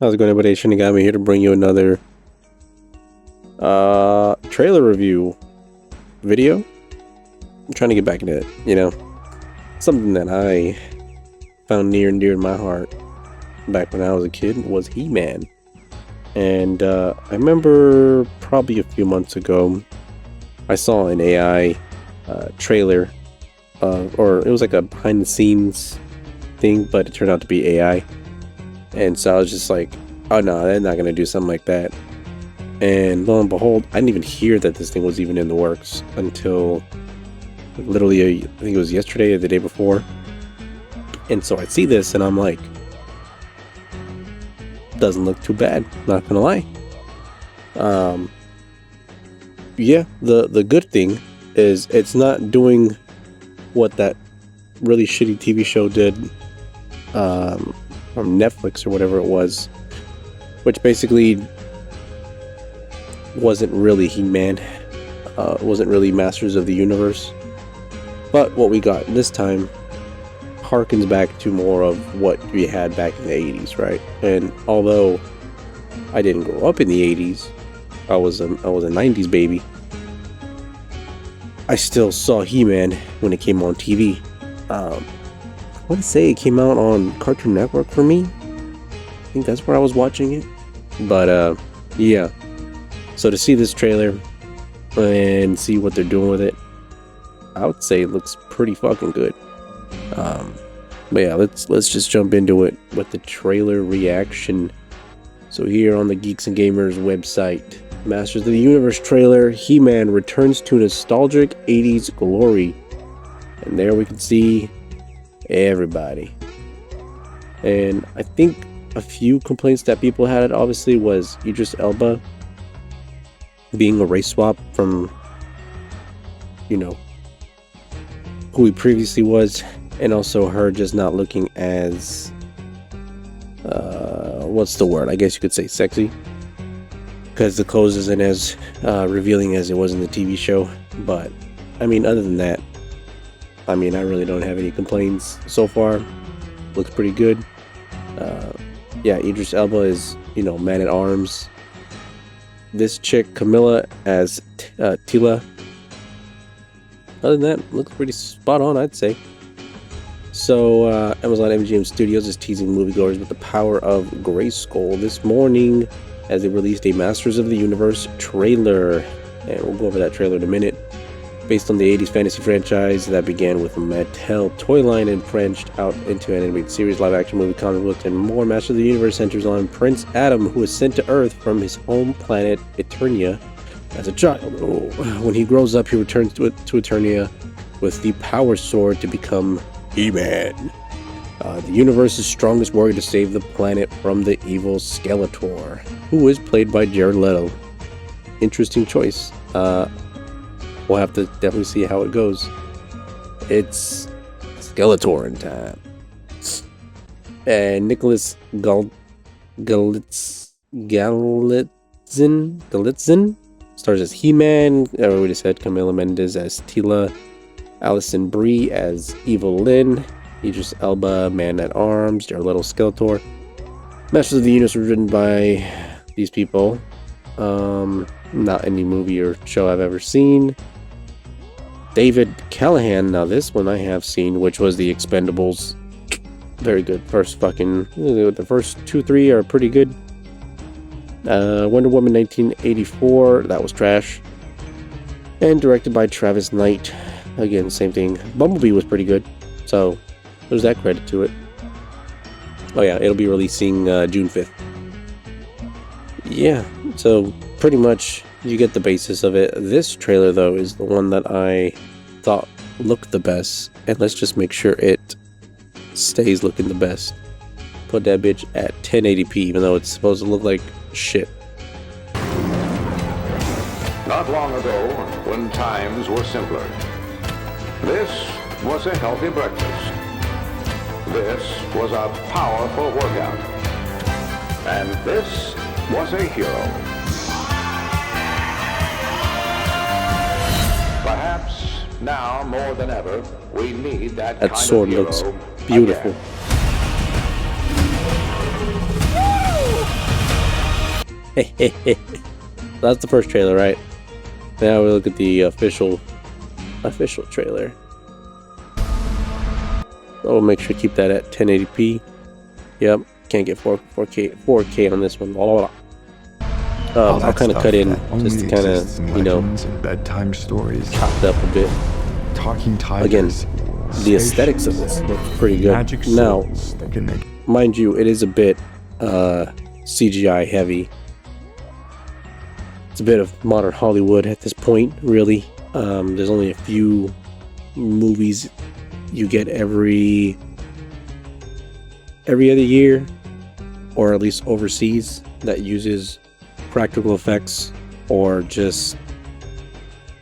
How's it going, everybody? Shinigami here to bring you another trailer review video. I'm trying to get back into it, something that I found near and dear to my heart back when I was a kid was He-Man. And I remember probably a few months ago I saw an AI trailer, or it was like a behind the scenes thing, but it turned out to be AI. And so I was just like, oh no, they're not gonna do something like that. And lo and behold, I didn't even hear that this thing was even in the works until literally, I think it was yesterday or the day before. And so I see this and I'm like, doesn't look too bad, not gonna lie. Yeah, the good thing is it's not doing what that really shitty TV show did from Netflix or whatever it was, which basically wasn't really He-Man, wasn't really Masters of the Universe. But what we got this time harkens back to more of what we had back in the 80s, right? And although I didn't grow up in the 80s, I was a 90s baby, I still saw He-Man when it came on TV. I want to say it came out on Cartoon Network for me. I think that's where I was watching it. But yeah. So to see this trailer and see what they're doing with it, I would say it looks pretty fucking good. But yeah, let's just jump into it with the trailer reaction. So here on the Geeks and Gamers website, Masters of the Universe trailer, He-Man returns to nostalgic 80s glory. And there we can see everybody. And I think a few complaints that people had obviously was Idris Elba being a race swap from, who he previously was, and also her just not looking as what's the word? I guess you could say sexy, because the clothes isn't as revealing as it was in the TV show. But I mean, other than that, I really don't have any complaints so far. Looks pretty good. Yeah, Idris Elba is, Man at Arms. This chick, Camilla, as Teela. Other than that, looks pretty spot on, I'd say. So, Amazon MGM Studios is teasing moviegoers with the power of Grayskull this morning as they released a Masters of the Universe trailer. And we'll go over that trailer in a minute. Based on the 80s fantasy franchise that began with a Mattel toy line and branched out into an animated series, live-action movie, comic books, and more, Masters of the Universe centers on Prince Adam, who is sent to Earth from his home planet Eternia as a child. When he grows up, he returns to Eternia with the Power Sword to become He-Man, the universe's strongest warrior, to save the planet from the evil Skeletor, who is played by Jared Leto. Interesting choice. We'll have to definitely see how it goes. It's Skeletor in time. And Nicholas Galitzin stars as He-Man. We just had Camila Mendes as Teela, Alison Brie as Evil Lynn, Idris Elba, Man at Arms, Jared Leto, Skeletor. Masters of the Universe was written by these people. Not any movie or show I've ever seen. David Callahan, now this one I have seen, which was The Expendables. Very good. The first 2-3 are pretty good. Wonder Woman 1984, that was trash. And directed by Travis Knight. Again, same thing. Bumblebee was pretty good, so there's that credit to it. Oh yeah, it'll be releasing June 5th. Yeah, so pretty much you get the basis of it. This trailer, though, is the one that I thought looked the best, and let's just make sure it stays looking the best. Put that bitch at 1080p, even though it's supposed to look like shit. Not long ago, when times were simpler, this was a healthy breakfast. This was a powerful workout. And this was a hero. Perhaps now more than ever, we need that kind sword of hero looks beautiful. again. That's the first trailer, right? Now we look at the official trailer. Oh, make sure to keep that at 1080p. Yep, can't get 4K on this one. I'll kind of cut in just to kind of, you know, bedtime stories, chopped up a bit. Talking tigers. Again, the aesthetics of this look pretty good. Magic Now, swords that can make mind you, it is a bit CGI heavy. It's a bit of modern Hollywood at this point, really. There's only a few movies you get every other year, or at least overseas, that uses practical effects or just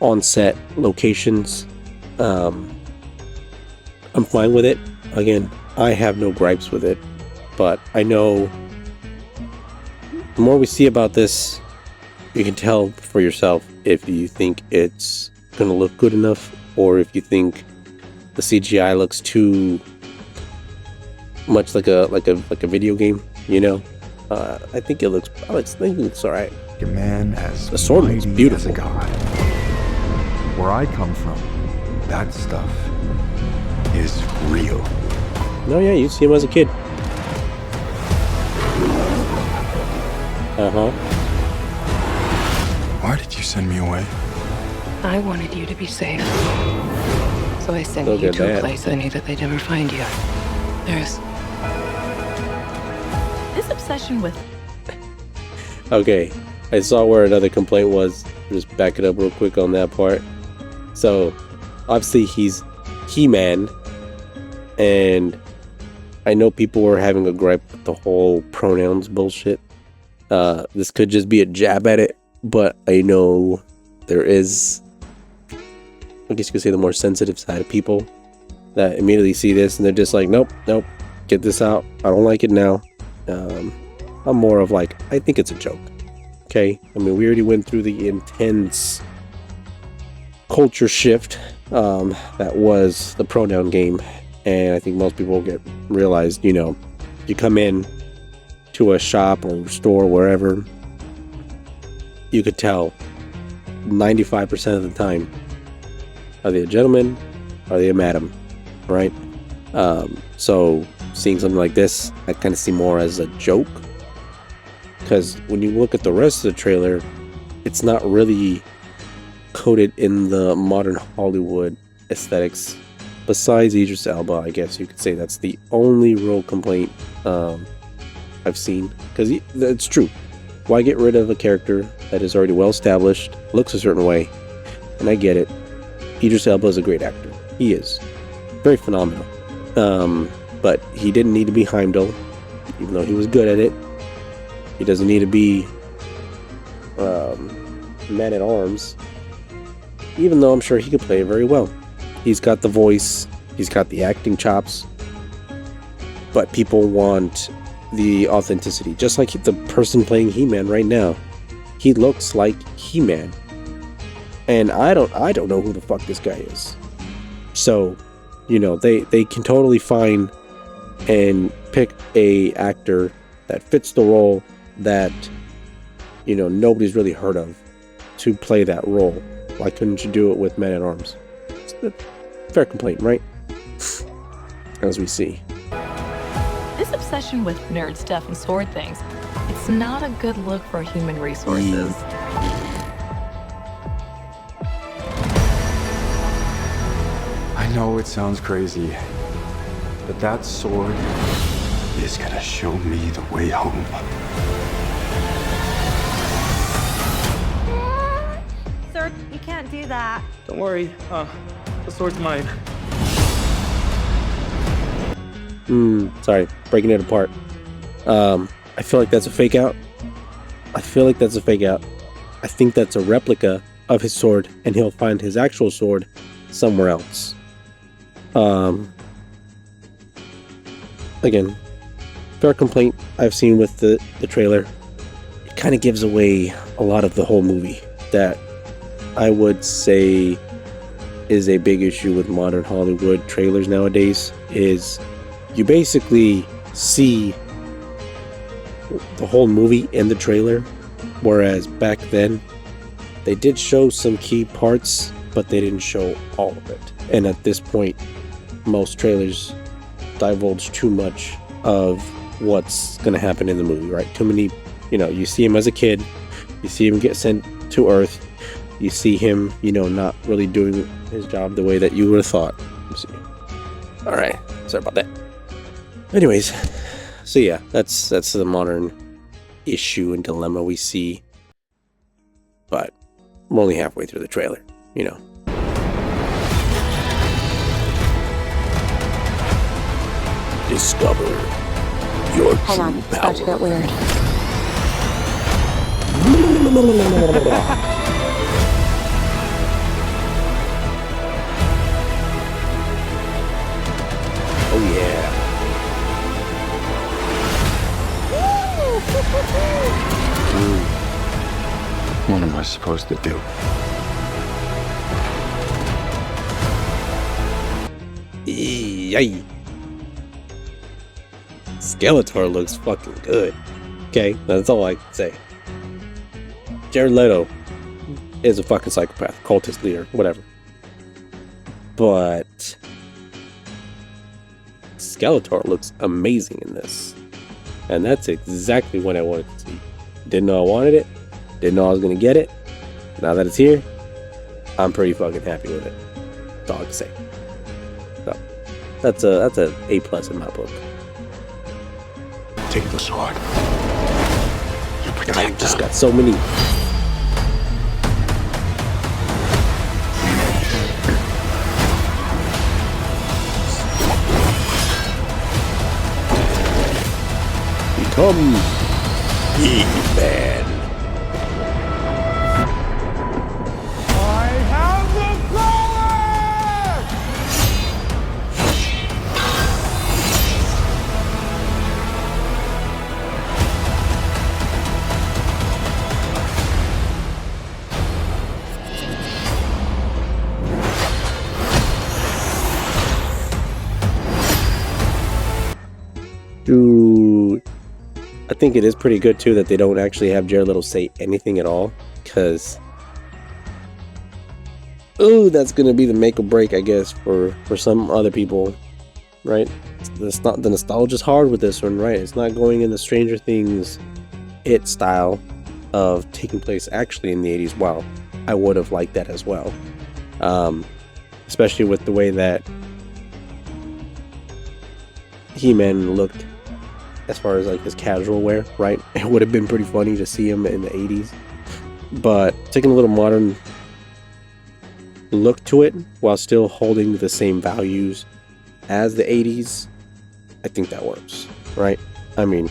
on-set locations. I'm fine with it. Again, I have no gripes with it, but I know the more we see about this, you can tell for yourself if you think it's gonna look good enough, or if you think the CGI looks too much like a video game. You know, I think it looks all right. a man as The sword looks mighty beautiful. as a god. Where I come from, that stuff is real. No, yeah, you see him as a kid. Why did you send me away? I wanted you to be safe. So I sent Look you at to a that. place I knew that they'd never find you. There's This obsession with Okay, I saw where another complaint was. Just back it up real quick on that part. So, obviously he's He-Man, and I know people were having a gripe with the whole pronouns bullshit. This could just be a jab at it, but I know there is, I guess you could say, the more sensitive side of people that immediately see this and they're just like, nope, get this out. I don't like it now. I'm more of like, I think it's a joke. Okay, I mean, we already went through the intense culture shift that was the pronoun game, and I think most people realized, you know, you come in to a shop or store, wherever, you could tell 95% of the time, are they a gentleman, are they a madam, right? So seeing something like this, I kind of see more as a joke, because when you look at the rest of the trailer, it's not really coated in the modern Hollywood aesthetics. Besides Idris Elba, I guess you could say that's the only real complaint I've seen, because it's true. Why get rid of a character that is already well established, looks a certain way? And I get it. Idris Elba is a great actor. He is very phenomenal. But he didn't need to be Heimdall, even though he was good at it. He doesn't need to be Man at Arms, even though I'm sure he could play it very well. He's got the voice, he's got the acting chops, but people want the authenticity. Just like the person playing He-Man right now, he looks like He-Man, and I don't know who the fuck this guy is. So, you know, they can totally find and pick a actor that fits the role that, you know, nobody's really heard of to play that role. Why couldn't you do it with Men at Arms? It's a fair complaint, right? As we see. this obsession with nerd stuff and sword things, it's not a good look for human resources. I know it sounds crazy, but that sword is gonna show me the way home. Sir, you can't do that. Don't worry, the sword's mine. Sorry, breaking it apart. I feel like that's a fake out. I think that's a replica of his sword, and he'll find his actual sword somewhere else. Again, fair complaint I've seen with the trailer. It kind of gives away a lot of the whole movie that I would say is a big issue with modern Hollywood trailers nowadays. Is you basically see the whole movie in the trailer, Whereas back then, they did show some key parts, but they didn't show all of it. And at this point, most trailers divulge too much of what's going to happen in the movie, right? Too many, you see him as a kid, you see him get sent to Earth, you see him, not really doing his job the way that you would have thought. Let's see. All right, sorry about that. Anyways, so yeah, that's the modern issue and dilemma we see. But we're only halfway through the trailer, Discover your Hold on, true it's about to get power. weird. Oh yeah. What am I supposed to do? Yay. Skeletor looks fucking good. Okay, that's all I can say. Jared Leto is a fucking psychopath, cultist leader, whatever. But Skeletor looks amazing in this. And that's exactly what I wanted to see. Didn't know I wanted it. Didn't know I was gonna get it. Now that it's here, I'm pretty fucking happy with it. That's all I can say. So that's a A+ in my book. Take the sword. You I protect just her. got so many. Become He-Man. I have the power! Dude, I think it is pretty good too that they don't actually have Jared Leto say anything at all, because that's gonna be the make or break, I guess, for some other people, right? It's not, the nostalgia's hard with this one, right? It's not going in the Stranger Things It style of taking place actually in the 80s. Wow, I would have liked that as well, especially with the way that He-Man looked as far as like his casual wear, right? It would have been pretty funny to see him in the 80s, but taking a little modern look to it while still holding the same values as the 80s, I think that works, right? I mean,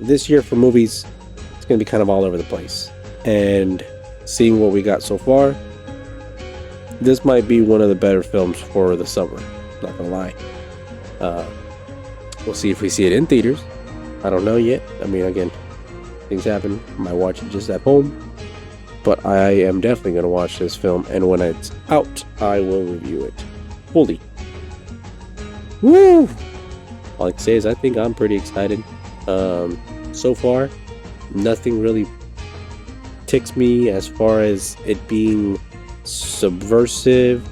this year for movies, it's gonna be kind of all over the place, and seeing what we got so far, this might be one of the better films for the summer, not gonna lie. We'll see if we see it in theaters. I don't know yet. I mean, again, things happen. I might watch it just at home, but I am definitely going to watch this film, and when it's out, I will review it fully. Woo! All I can say is I think I'm pretty excited. So far, nothing really ticks me as far as it being subversive,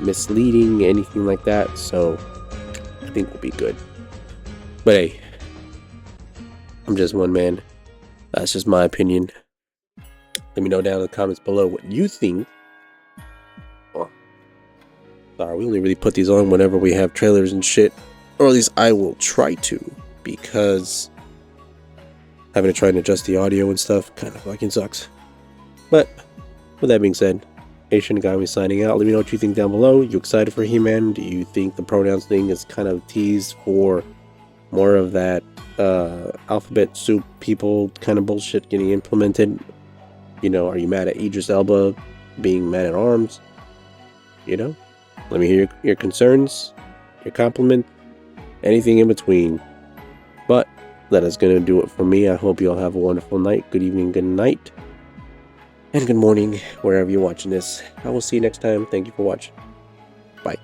misleading, anything like that, so I think we'll be good. But hey, I'm just one man. That's just my opinion. Let me know down in the comments below what you think. Oh, sorry, we only really put these on whenever we have trailers and shit. Or at least I will try to, because having to try and adjust the audio and stuff kind of fucking sucks. But with that being said, Asianigami signing out. Let me know what you think down below. You excited for He-Man? Do you think the pronouns thing is kind of teased for more of that alphabet soup people kind of bullshit getting implemented? Are you mad at Idris Elba being Man-at-Arms? Let me hear your concerns, your compliment, anything in between. But that is going to do it for me. I hope you all have a wonderful night, good evening, good night, and good morning, wherever you're watching this. I will see you next time. Thank you for watching. Bye.